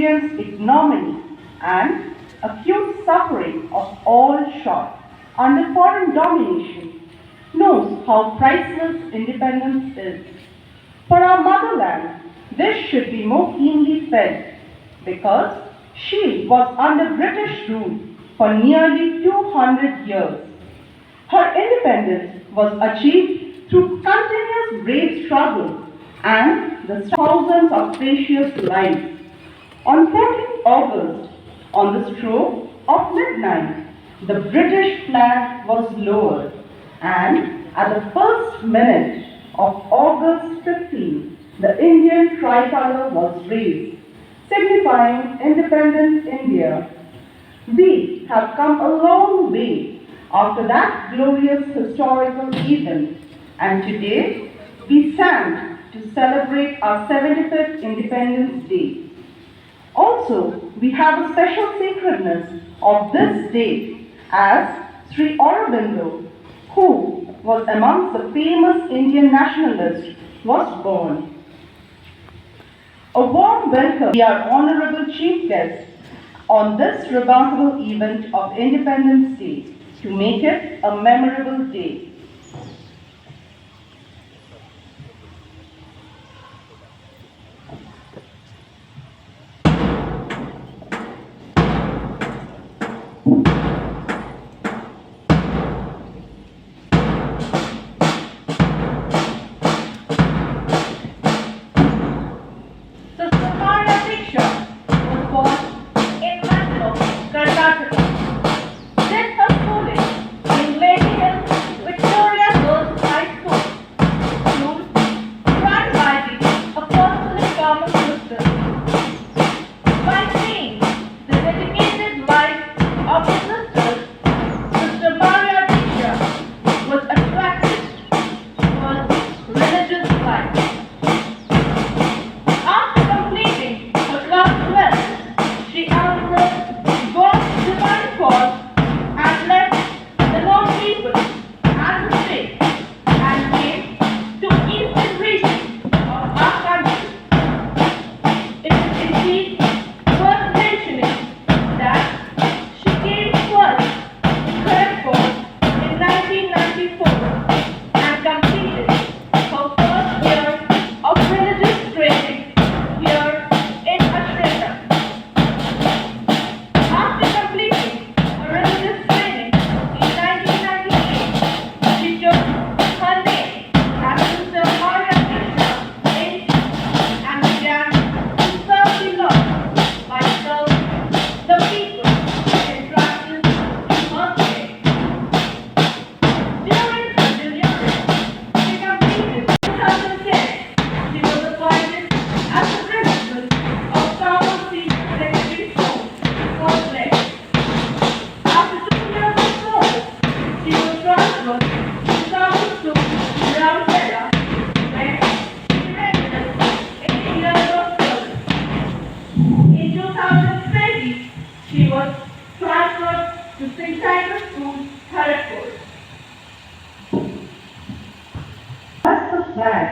experienced ignominy and acute suffering of all sort under foreign domination, knows how priceless independence is. For our motherland, this should be more keenly felt because she was under British rule for nearly 200 years. Her independence was achieved through continuous brave struggle and the thousands of precious lives. On 14th August, on the stroke of midnight, the British flag was lowered, and at the first minute of August 15, the Indian tricolour was raised, signifying independent India. We have come a long way after that glorious historical event, and today we stand to celebrate our 75th Independence Day. Also, we have a special sacredness of this day as Sri Aurobindo, who was amongst the famous Indian nationalists, was born. A warm welcome to our honorable chief guest on this remarkable event of Independence Day to make it a memorable day.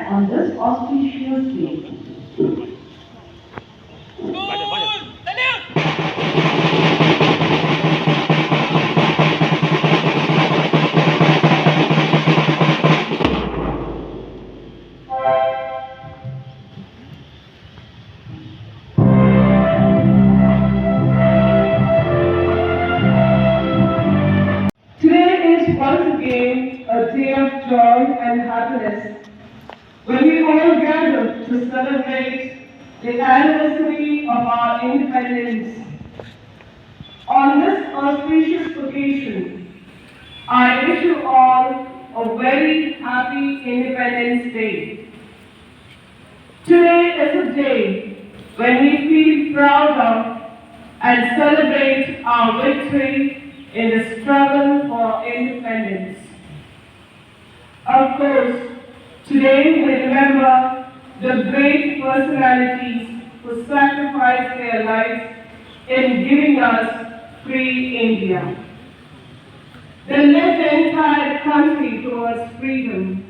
On this auspicious day. Today is once again a day of joy and happiness when we all gather to celebrate the anniversary of our independence. On this auspicious occasion, I wish you all a very happy Independence Day. Today is a day when we feel proud of and celebrate our victory in the struggle for independence. Of course, today we remember the great personalities who sacrificed their lives in giving us free India. They led the entire country towards freedom.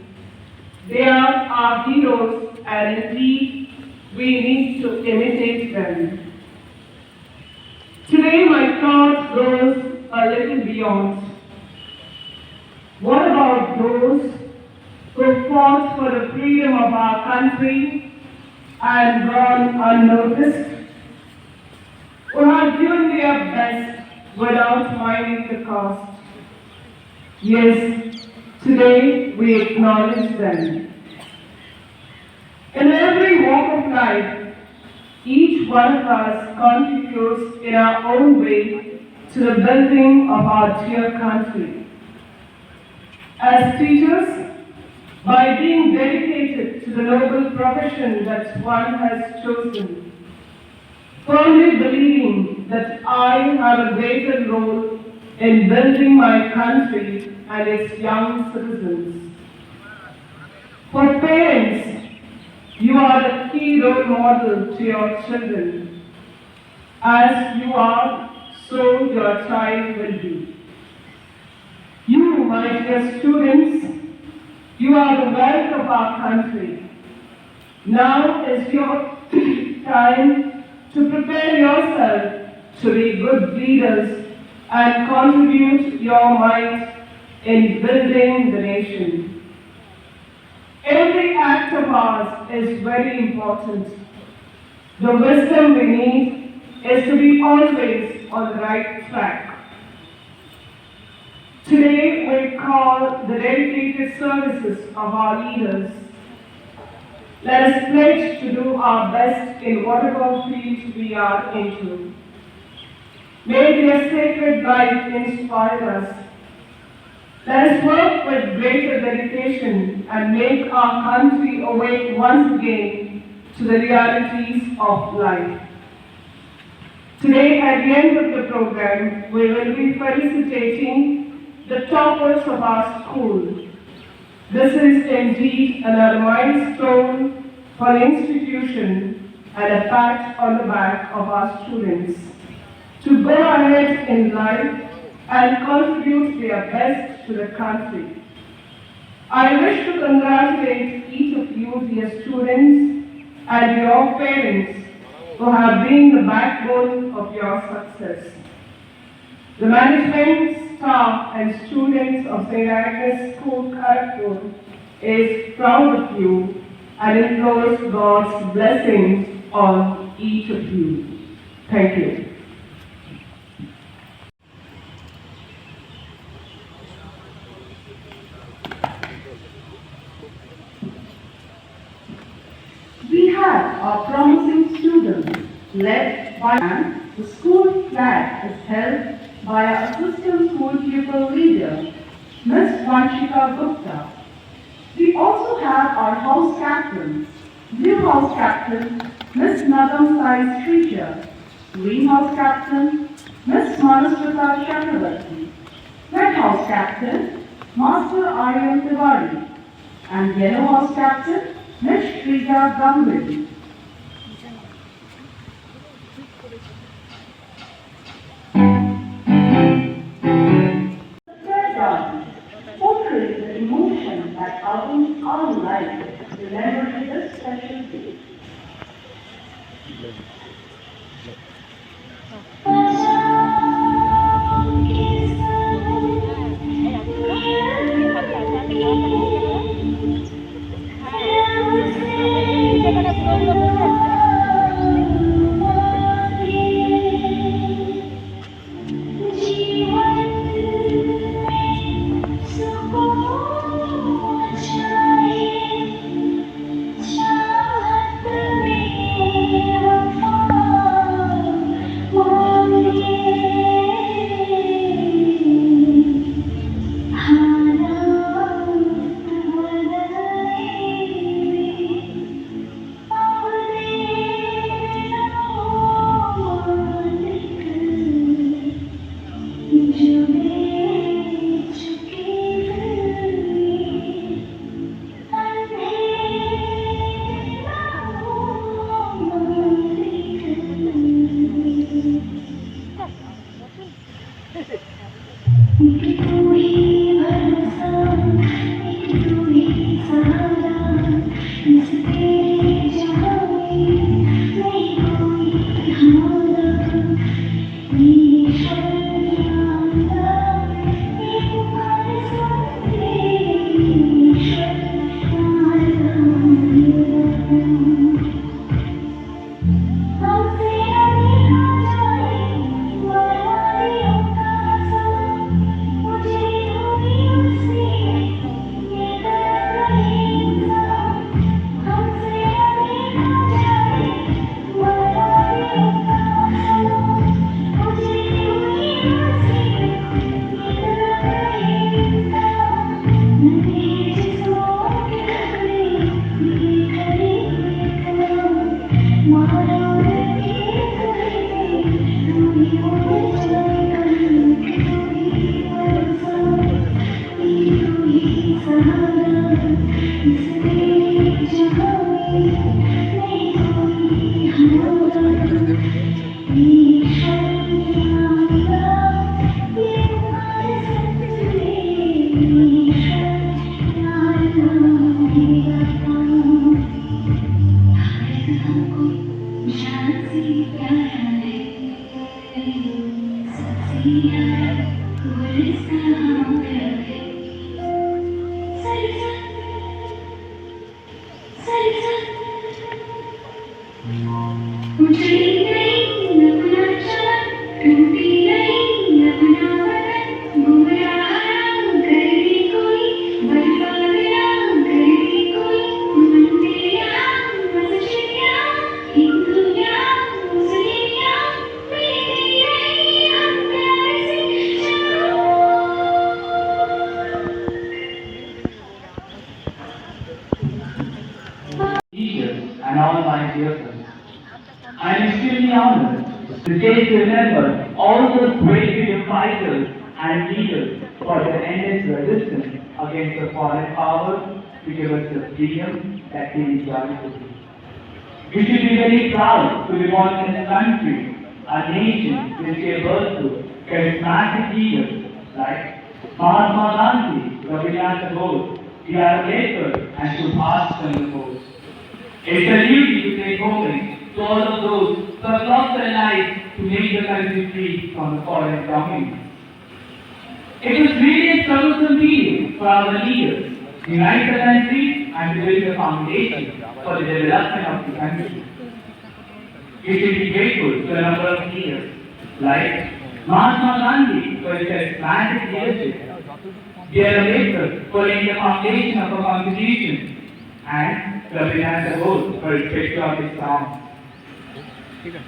They are our heroes, and indeed we need to imitate them. Today my thought goes a little beyond. What about those who fought for the freedom of our country and gone unnoticed, who have given their best without minding the cost? Yes, today we acknowledge them. In every walk of life, each one of us contributes in our own way to the building of our dear country. As teachers, by being dedicated to the noble profession that one has chosen, firmly believing that I have a greater role in building my country and its young citizens. For parents, you are the key role model to your children. As you are, so your child will be. You, my dear students, you are the wealth of our country. Now is your time to prepare yourself to be good leaders and contribute your might in building the nation. Every act of ours is very important. The wisdom we need is to be always on the right track. Today we call the dedicated services of our leaders. Let us pledge to do our best in whatever field we are into. May their sacred life inspire us. Let us work with greater dedication and make our country awake once again to the realities of life. Today, at the end of the program, we will be felicitating the toppers of our school. This is indeed another milestone for the institution and a pat on the back of our students to go ahead in life and contribute their best to the country. I wish to congratulate each of you, dear students, and your parents who have been the backbone of your success. The management, staff, and students of St. Agnes School, Kharagpur is proud of you and implores God's blessings on each of you. Thank you. We have our promising students led by the school flag is held by our assistant school pupil leader, Miss Vanshika Gupta. We also have our house captains, Blue House Captain, Miss Nadam Sai Srija, Green House Captain, Miss Manaswita Chakravarti, Red House Captain, Master Aryan Tiwari, and Yellow House Captain, Miss Shrija Ganguli. Portrays the emotion that governs our life, remembering this special day. teachers, and all my dear friends. I am extremely honored to take to remember all those great freedom fighters and leaders for their endless resistance against the foreign powers to give us the freedom that we enjoy today. We should be very proud to be born in this country, a nation which gave birth to charismatic leaders like Mahatma Gandhi, Rabindranath Tagore, B.R. Ambedkar, and Subhash Chandra Bose. It's a duty to take homage to all of those who have lost their lives to make the country free from the foreign dominance. It was really a troublesome period for our leaders to unite the country and to build the foundation for the development of the country. We should be grateful to a number of leaders like Mahatma Gandhi for his charismatic leadership, B.R. Ambedkar for laying the foundation of a constitution, and Rabindranath Tagore for his patriotic songs.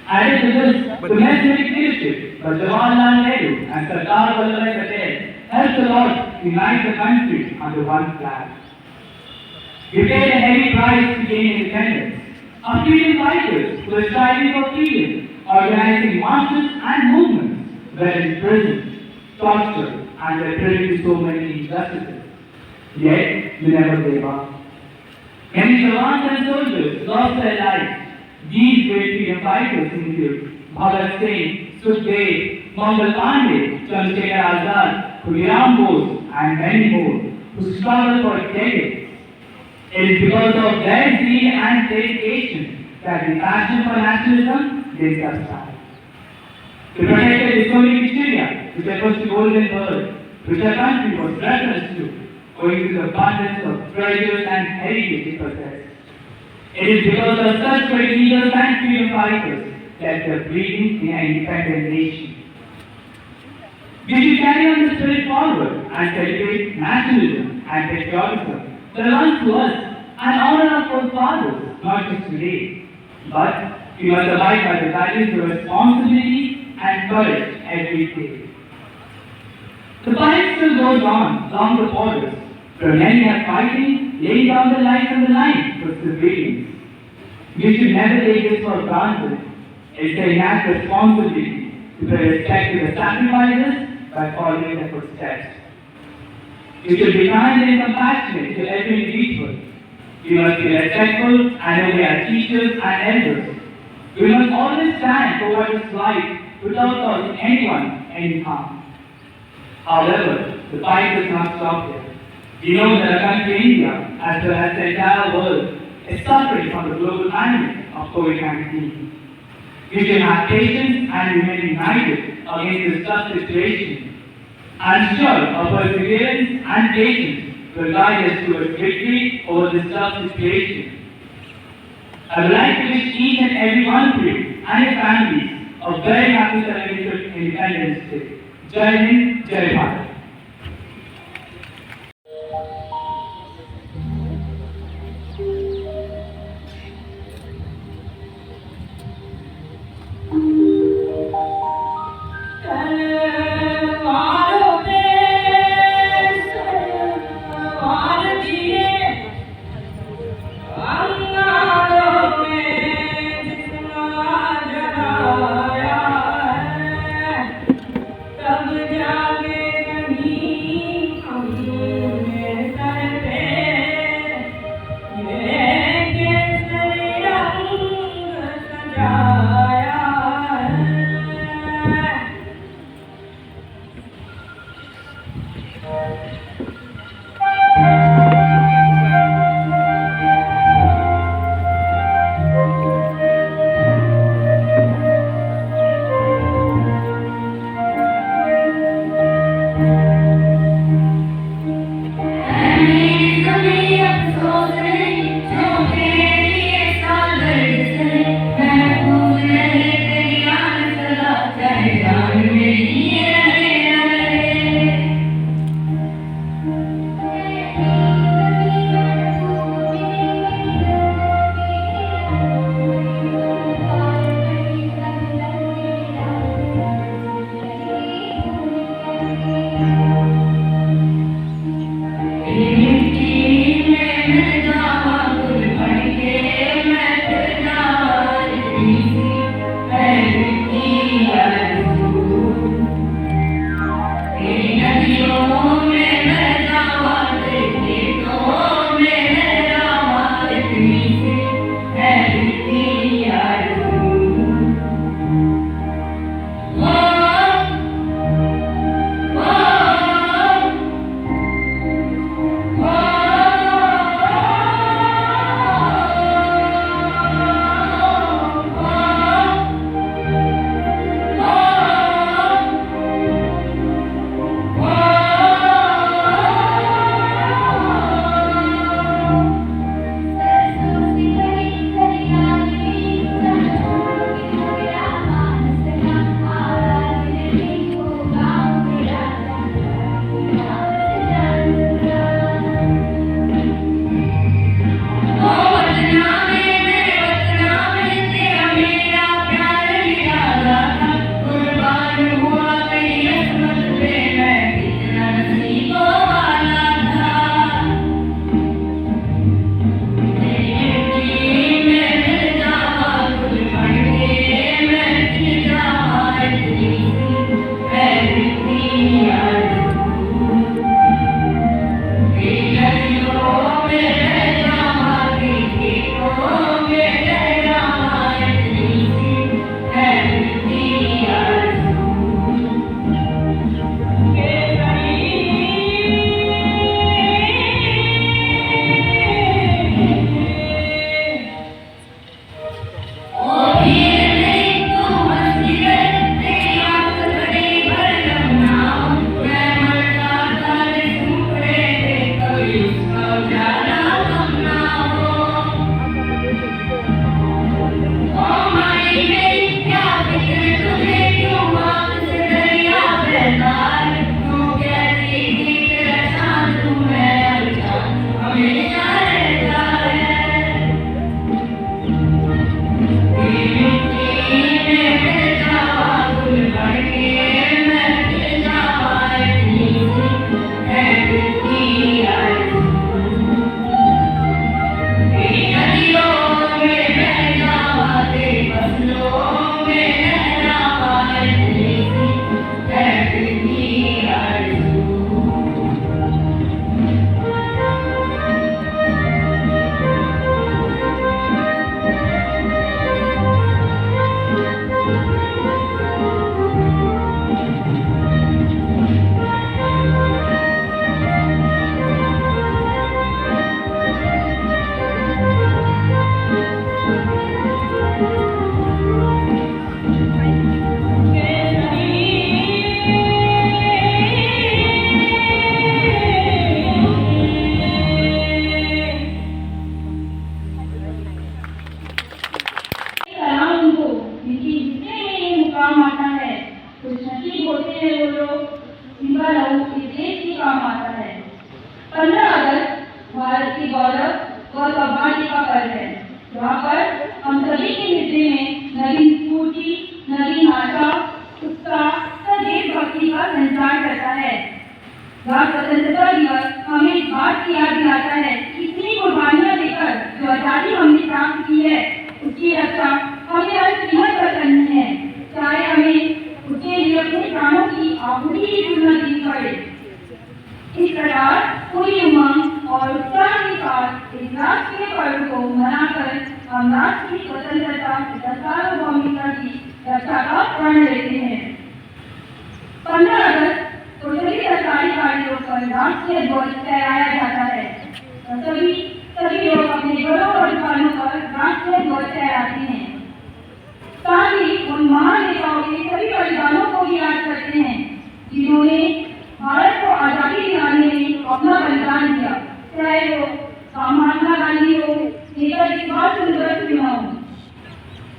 Added to this, the Masonic leadership by Jawaharlal Nehru and Sardar Vallabhbhai Patel helped a lot unite the country under one flag. We paid a heavy price to gain independence. Our freedom fighters who were striving for freedom, organizing marches and movements, were imprisoned, tortured, and were privy to so many injustices. Yet, we never gave up. Many jawans and soldiers lost their lives. These great freedom fighters include Bhagat Singh, Sukhdev, Mangal Pandey, Chandrasekhar Azad, Khudiram Bose, and many more who struggled for decades. It is because of their zeal and dedication that the passion for nationalism did subside. To protect the historic Victoria, which was the golden bird, which our country was referenced to, owing to the abundance of treasures and heritage it possessed. It is because of such great leaders and freedom fighters that we are breathing in an independent nation. We should carry on the spirit forward and celebrate nationalism and patriotism that belongs to us and honor our forefathers, not just today, but we must abide by the values of responsibility and courage every day. The fight still goes on along the borders, where many are fighting, laying down their lives on the line for civilians. We should never take this for granted. It's a national responsibility to pay respect to the sacrifices by following their footsteps. We should be kind and compassionate to every individual. We must be respectful and obey our teachers and elders. We must always stand for what is right without causing anyone any harm. However, the fight does not stop here. We know that our country, India, as well as the entire world, is suffering from the global pandemic of COVID-19. We should have patience and remain united against this tough situation. I'm sure our perseverance and patience will guide us towards victory over this tough situation. I would like to wish each and every one of you and your families a very happy celebration of Independence Day. Jai Hind, Jai Bharat. तब जागे की याद दिलाता है कि इतनी कुर्बानियां देकर जो आजादी हमने प्राप्त की है उसकी रक्षा हमें हर कीमत पर करनी है, चाहे हमें उसके लिए अपने प्राणों की आहुति ही क्यों न देनी पड़े। इस प्रकार पूरी उमंग और उत्साह के साथ इस राष्ट्रीय पर्व को मनाकर हम राष्ट्र की स्वतंत्रता तथा सार्वभौमिकता की रक्षा का प्रण लेते हैं। 15 अगस्त तो सभी सरकारी कार्यों पर राष्ट्रीय ध्वज फहराया जाता है। सभी लोग अपने घरों और दुकानों पर राष्ट्रीय ध्वज फहराते हैं। साथ ही उन महान नेताओं के सभी बलिदानों को भी याद करते हैं जिन्होंने भारत को आजादी दिलाने में अपना बलिदान दिया, चाहे वो महात्मा गांधी हो, नेताजी सुभाष चंद्र बोस हो।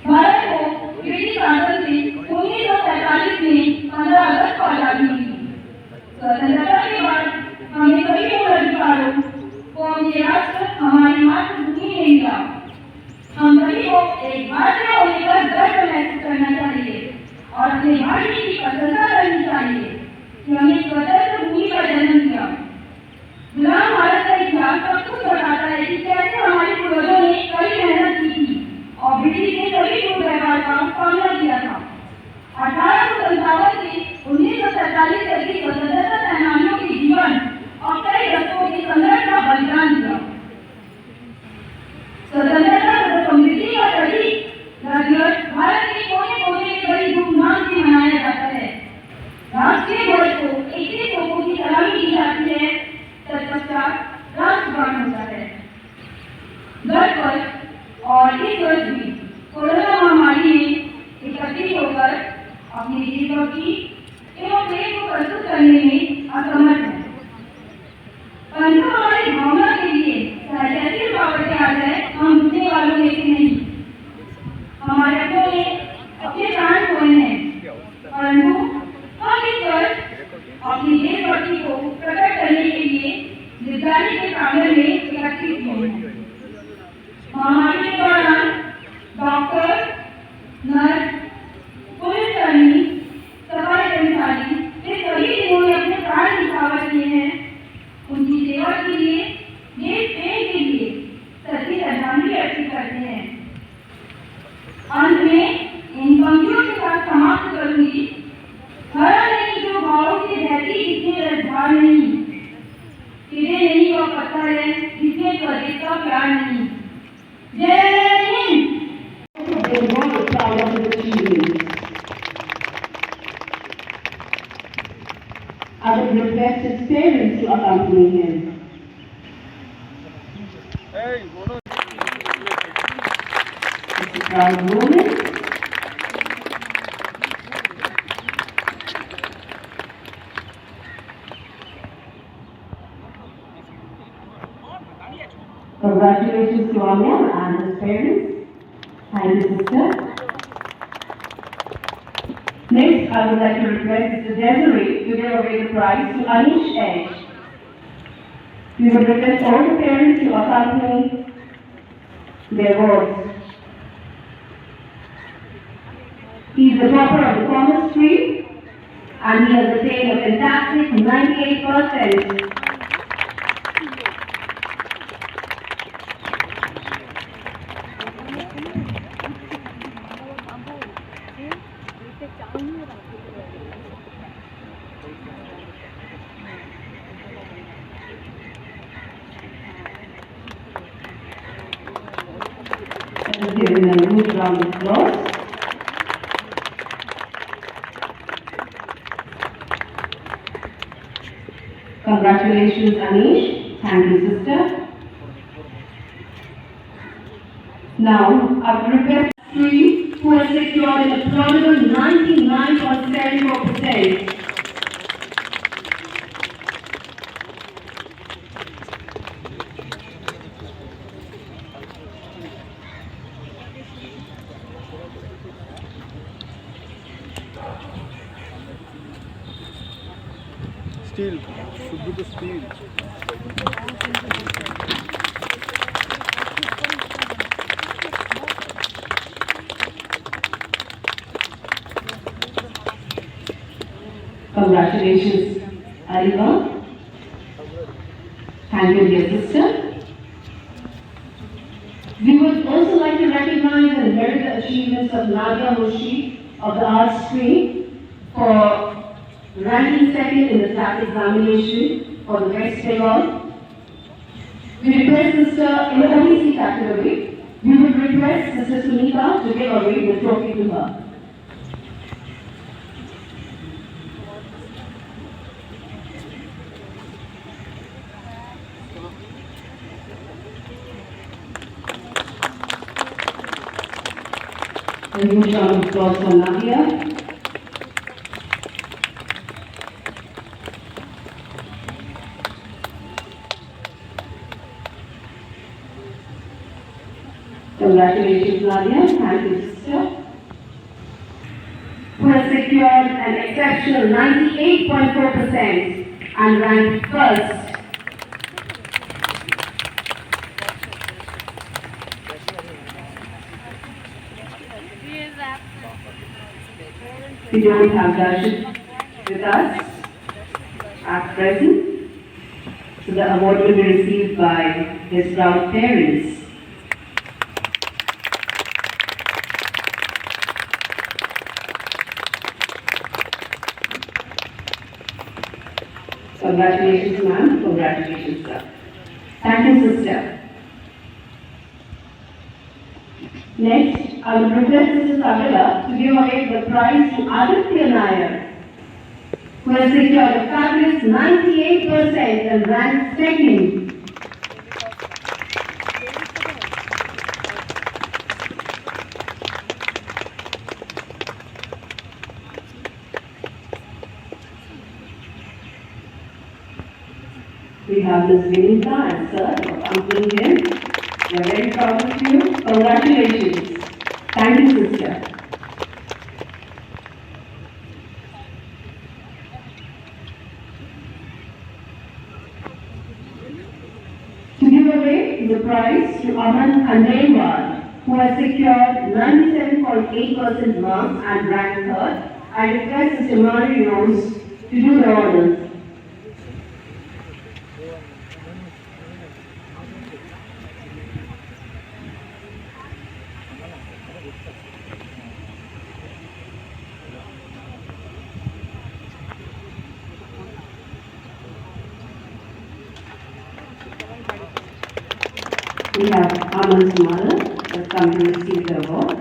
भारत को ब्रिटिश शासन से 1947 में 15 अगस्त को आजादी मिली। स्वतंत्रता के बाद हमें सभी मूल अधिकारों को अपने राष्ट्र हमारी मातृभूमि में मिला। हम सभी को एक भारतीय होने पर गर्व महसूस करना चाहिए और अपने भाषा की प्रशंसा करनी चाहिए कि हमें स्वतंत्र भूमि का जन्म दिया। गुलाम भारत का इतिहास सब कुछ बताता है कि कैसे हमारे पूर्वजों ने कड़ी मेहनत की थी और ब्रिटिश ने सभी दुर्व्यवहार का सामना किया था। 1857 से 1947 तक की स्वतंत्रता सेनानियों के जीवन और कई दशकों के संघर्ष का बलिदान दिया। स्वतंत्रता तथा समृद्धि का प्रतीक भारत के कोने कोने में बड़ी धूमधाम से मनाया जाता है। राष्ट्रीय ध्वज को 21 तोपों की सलामी दी जाती है, तत्पश्चात राष्ट्रगान होता है। घर पर और इस वर्ष भी कोरोना महामारी में एकत्रित होकर अपनी देशभक्ति एवं प्रेम को प्रस्तुत करने में असमर्थ है, परंतु हमारी भावना के लिए जैसी रुकावटें आ जाए हम रुकने वालों में से नहीं। हमारे अपनों ने अपने प्राण खोए हैं, परंतु हम इस वर्ष अपनी देशभक्ति को प्रकट करने के लिए विद्यालय के प्रांगण में एकत्रित हुए हैं। महामारी के दौरान डॉक्टर, नर्स, पुलिसकर्मी, सफाई कर्मचारी ये सभी जिन्होंने अपने प्राण निछावर किए हैं, उनकी सेवा के लिए, देश प्रेम के लिए सच्ची श्रद्धांजलि अर्पित करते हैं। अंत में इन पंक्तियों के साथ समाप्त करूंगी। हरा नहीं जो भावों से बहती जिसमें रजधार नहीं, फिरे नहीं वह पत्थर है जिसमें स्वदेश का प्यार नहीं। जय Hind. I would request his parents to accompany him. It's a proud moment. Congratulations to Amir and his parents. Thank you, sister. Next, I would like to request Mr. Desiree to give away the prize to Anish Edge. We would request all the parents to accompany their awards. He is the topper of the Commerce Street and he has attained a fantastic 98%. Let's give him a huge round of applause. Congratulations, Anish. Thank you, sister. Now, I would request three who has secured an applaudable 99.74%. Steel, should be the steel. Congratulations, Ariva. Thank you, dear sister. We would also like to recognize and herald the achievements of Nadia Moshi of the arts stream for ranking second in the staff examination for the West Bengal. We request sister in the OBC category. We would request Sister Sunita to give away the trophy to her. A huge round of applause for Nadia. Congratulations, Nadia. Thank you, sister. Who has secured an exceptional 98.4% and ranked first. We don't have Darshit with us at present, so the award will be received by his proud parents. Congratulations, ma'am. Congratulations, sir. Thank you, sister. Next, I will request Mrs. Sabila to give away the prize to Aditya Nair, who has secured a fabulous 98% and ranked second. We have Ms. Vinita and sir accompanying him. We are very proud of you. Congratulations. Thank you, sister. To give away the prize to Aman Khandelwal, who has secured 97.8% marks and ranked third, I request Mr. Mari Rose to do the honors. We have Aman's mother has come to receive the award.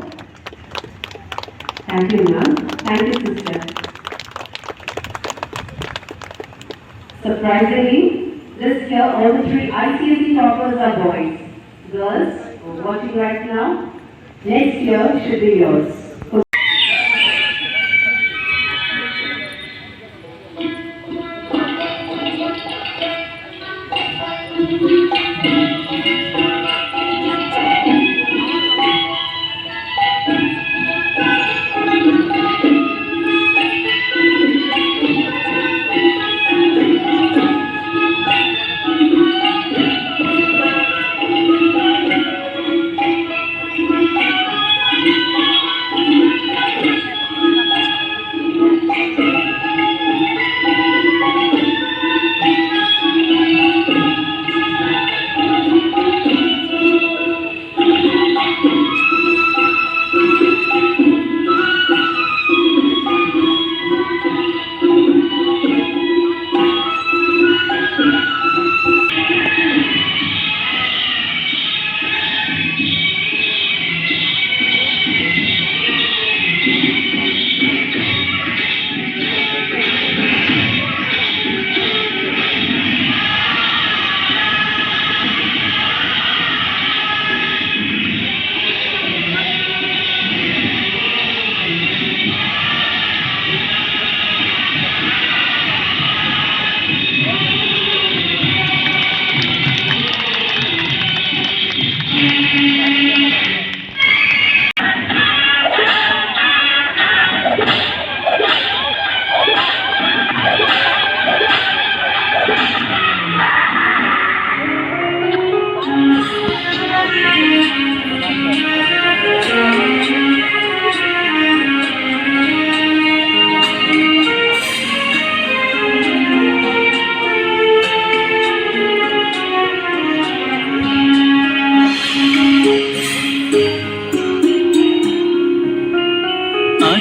Thank you, ma'am. Thank you, sister. Surprisingly, this year all the three ICSE toppers are boys. Girls, who are watching right now, next year should be yours.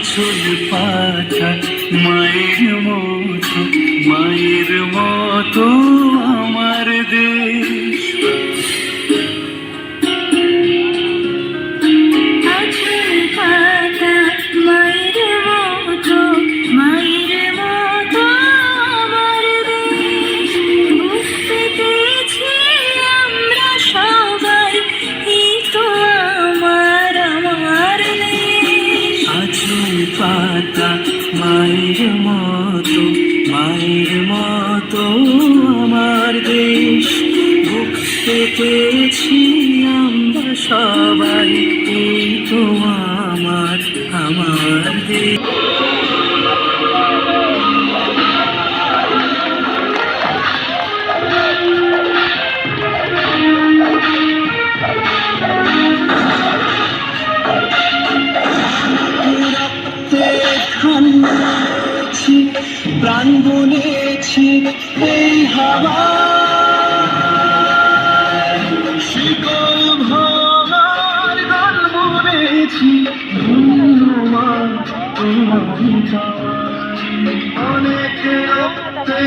আঁচল পাতা মায়ের মতো আমার দেশ। আঁচল পাতা মায়ের মতো আমার দেশ। বুক পেতেছি আমরা সবাই, এই তো আমার দেশ। আঁচল পাতা মায়ের মতো আমার দেশ। বুক পেতেছি আমরা সবাই, এই তো আমার দেশ। প্রাণ বলেছি এই হাওয়া, শিকল ভাঙার গান বলেছি ধন্যবাদ তোমায় পাওয়ায়। অনেক রক্তে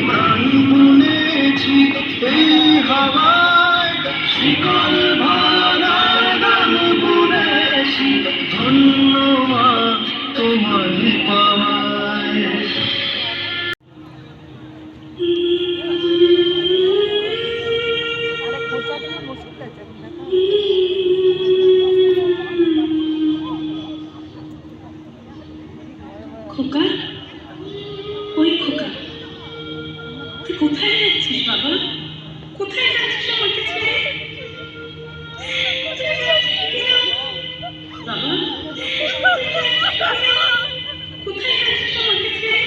প্রাণ বলেছি এই হাওয়ায়, শিকল ভাঙার গান বলেছি ধন্যবাদ তোমায় পাওয়ায়। খোকা, ওই খোকা, তুই কোথায় যাচ্ছিস বাবা? কোথায় যাচ্ছিস আমাকে ছেড়ে? কোথায় যাচ্ছিস কেন? বাবা, কোথায় যাচ্ছিস আমাকে ছেড়ে?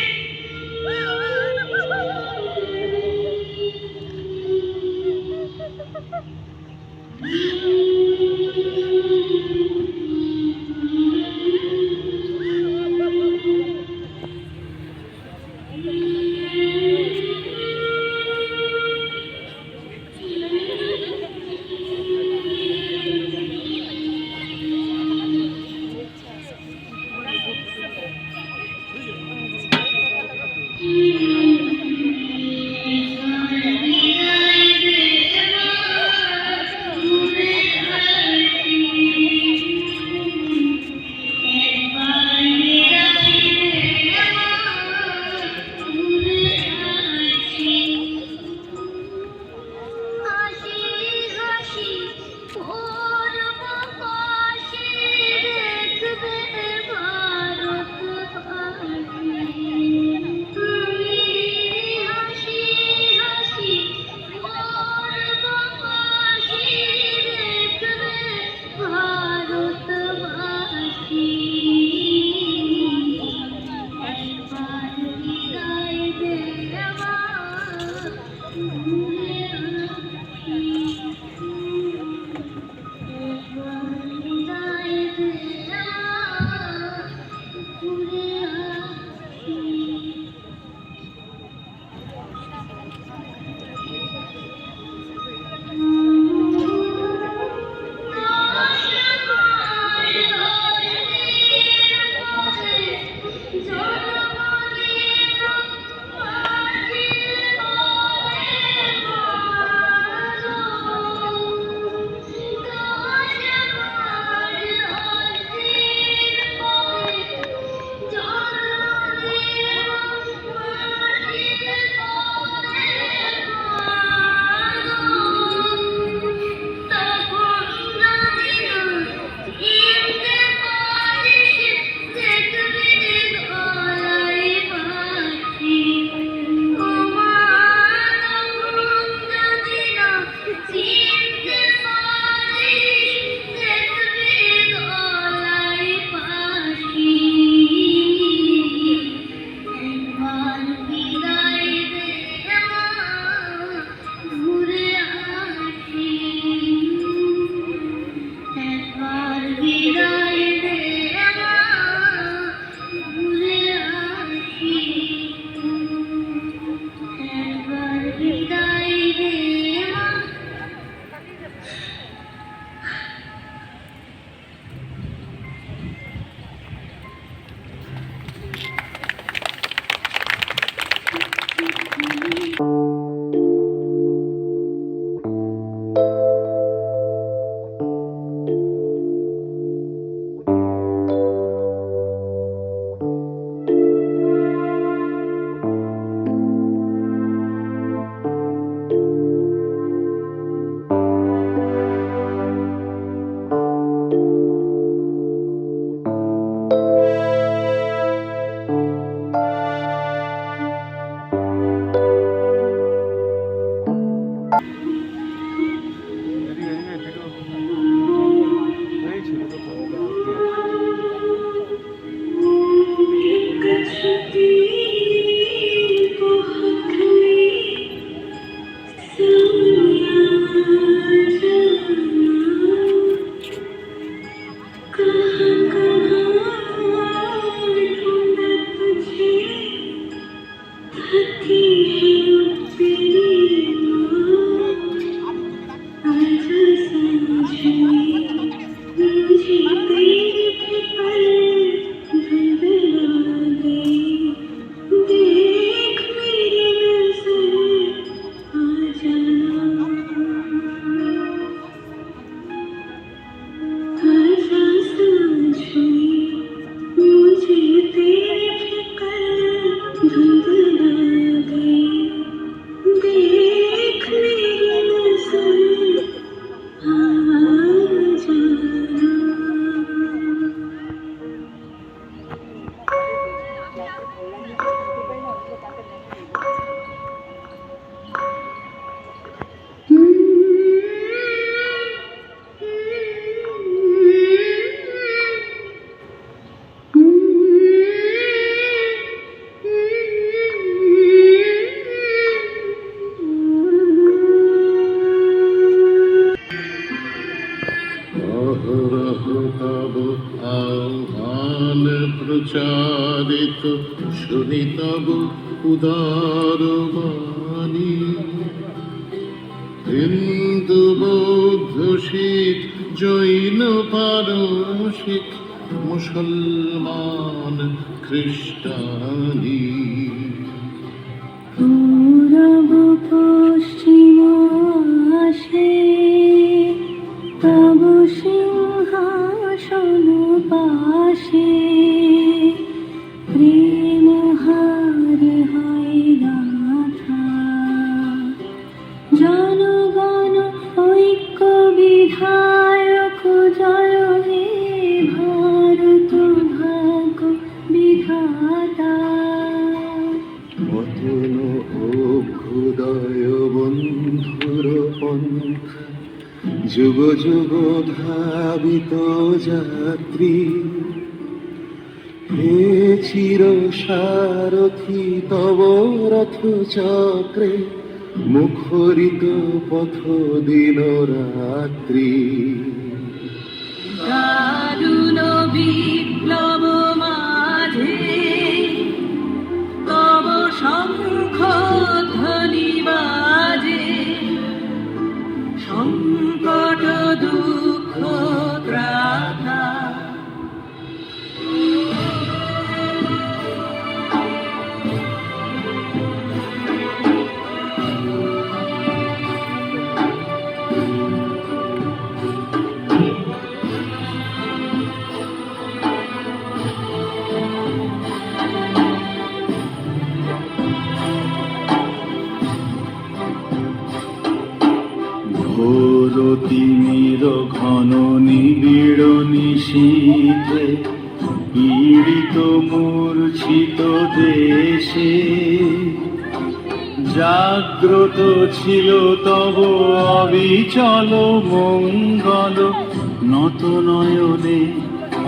ভক্ত শুনি তব উদার বাণী। হিন্দু বৌদ্ধ শিখ জৈন পারসিক মুসলমান খ্রিস্টানি। পূরব পশ্চিম আসে তব সিংহাসন পাশে, প্রেম হারে হয় গাথা জনগণ ঐক্য বিধায়ক জয় হে ভারত ভাগ্য বিধাতা। মতন অভ্যুদয় বন্ধুর পন্থ যুগ যুগ ধাবিত যাত্রী। হে চির সারথি তব রথ চক্রে মুখরিত পথ দিন রাত্রি। দারুণ বিপ্লব মাঝে তব শঙ্খ ধ্বনি বাজে, সংকট দুঃখ ত্রাতা। ঘোর তিমির ঘন নিবিড় নিশীথে পীড়িত মূর্ছিত দেশে, জাগ্রত ছিল তব অবিচল মঙ্গল নত নয়নে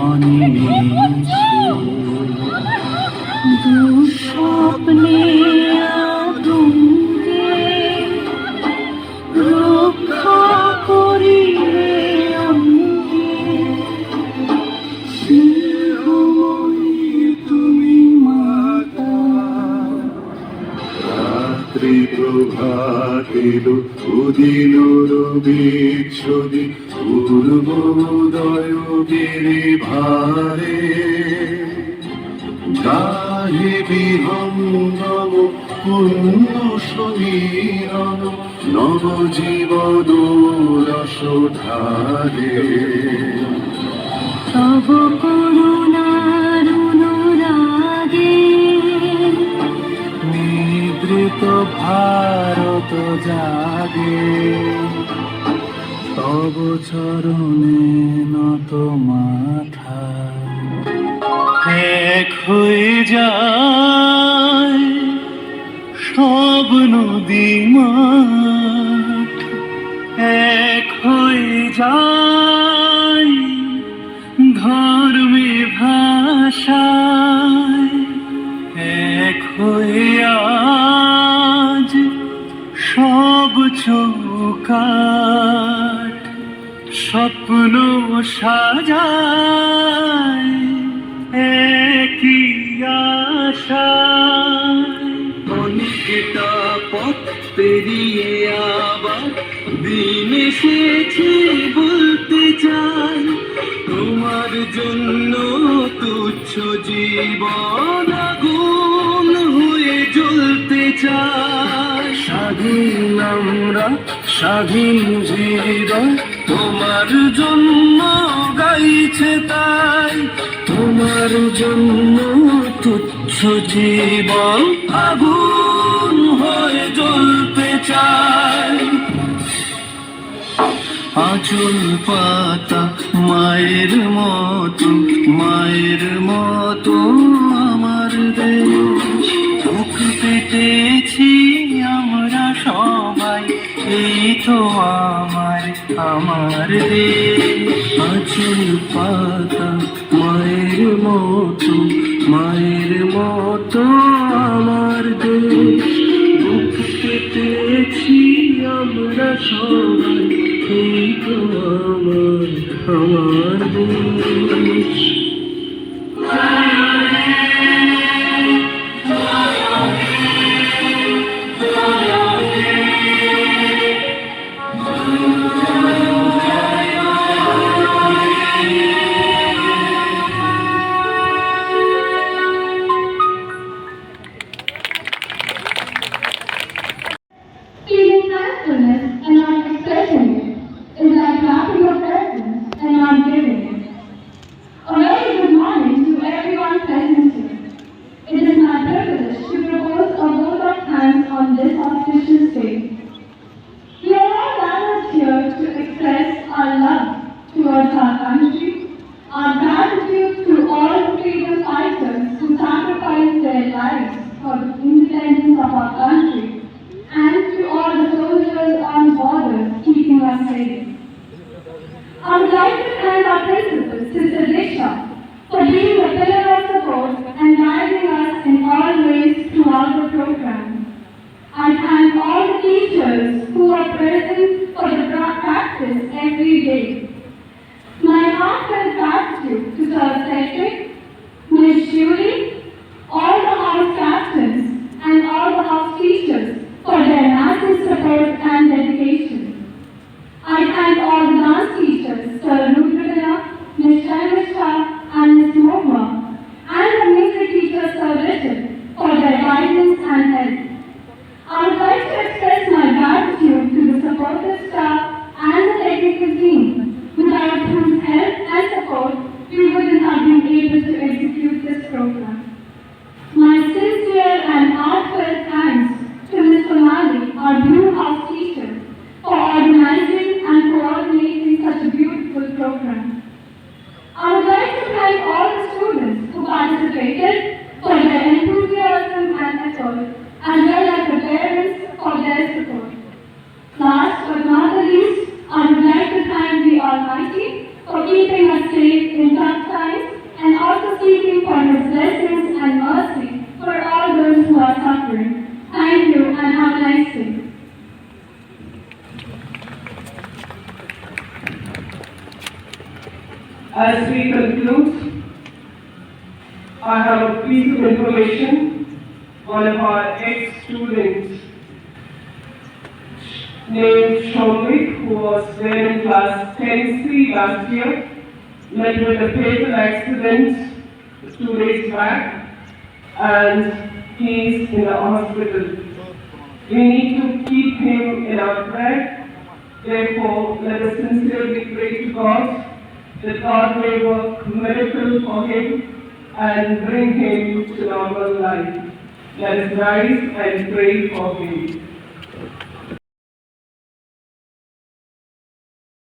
অনিমেষে। দুঃস্বপ্নে আতঙ্কে রক্ষা করিলে অঙ্কে, সিংহময়ী তুমি মাতা। রাত্রি প্রভাতিল উদিনুর বিচ্ছুদি পূর্বোদয় গিরি ভারে। গাহে বিহঙ্গম পুণ্য সমীরণ নবজীবন রসধারে। তব করুণার অনুরাগে নিদ্রিত ভারত জাগে, তব চরণে নত মাথা। এক হয়ে যায় সব নদী মাঠ, এক হয়ে যায় ধর্মে ভাষায়, এক হয়ে আজ সব চৌকাঠ। স্বপ্ন সাজায় একই আশায়। অনেকটা পথ পেরিয়ে আবার দিন এসেছে বলতে চাই, তোমার জন্য তুচ্ছ জীবন আগুন হয়ে জ্বলতে চাই। স্বাধীন আমরা স্বাধীন হৃদয় তোমার জন্য গাইছে তাই, তোমার জন্য তুচ্ছ জীবন আগুন হয়ে জ্বলতে চাই। আঁচল পাতা মায়ের মতো, মায়ের মতো আমার দেশ। বুক পেতেছি আমরা সবাই, এই তো আমার দেশ। আঁচল পাতা মায়ের মতো, মায়ের মতো আমার দেশ। বুক পেতেছি আমরা সবাই, এই তো আমার দেশ। training. I would like to thank our principal, Sister Disha, for being a pillar of support and guiding us in all ways throughout the program. I thank all the teachers who are present for the practice every day. My heartfelt gratitude to Sir Cedric, Ms. Julie, all the house captains and all the house teachers for their massive support and dedication. I thank all the dance teachers, Sir Rudravina, Ms. Chandrashah and Ms. Mohma, and the music teacher, Sir Richard, for their guidance and help. I would like to express my gratitude to the supportive staff and the technical team, without whose help and support we wouldn't have been able to execute this program. My sincere and heartfelt thanks to Ms. Sonali, our Blue House teacher, for organizing and coordinating such a beautiful program. I would like to thank all the students who participated for their enthusiasm and effort, as well as the parents for their support. Last but not the least, I would like to thank the Almighty for keeping us safe in tough times and also seeking for His blessings and mercy for all those who are suffering. Thank you and have a nice day. As we conclude, I have a piece of information. One of our ex-students named Shomik, who was there in class 10C last year, met with a fatal accident 2 days back, and he is in the hospital. We need to keep him in our prayer. Therefore, let us sincerely pray to God that God may work miracle for him and bring him to normal life. Let us rise and pray for him.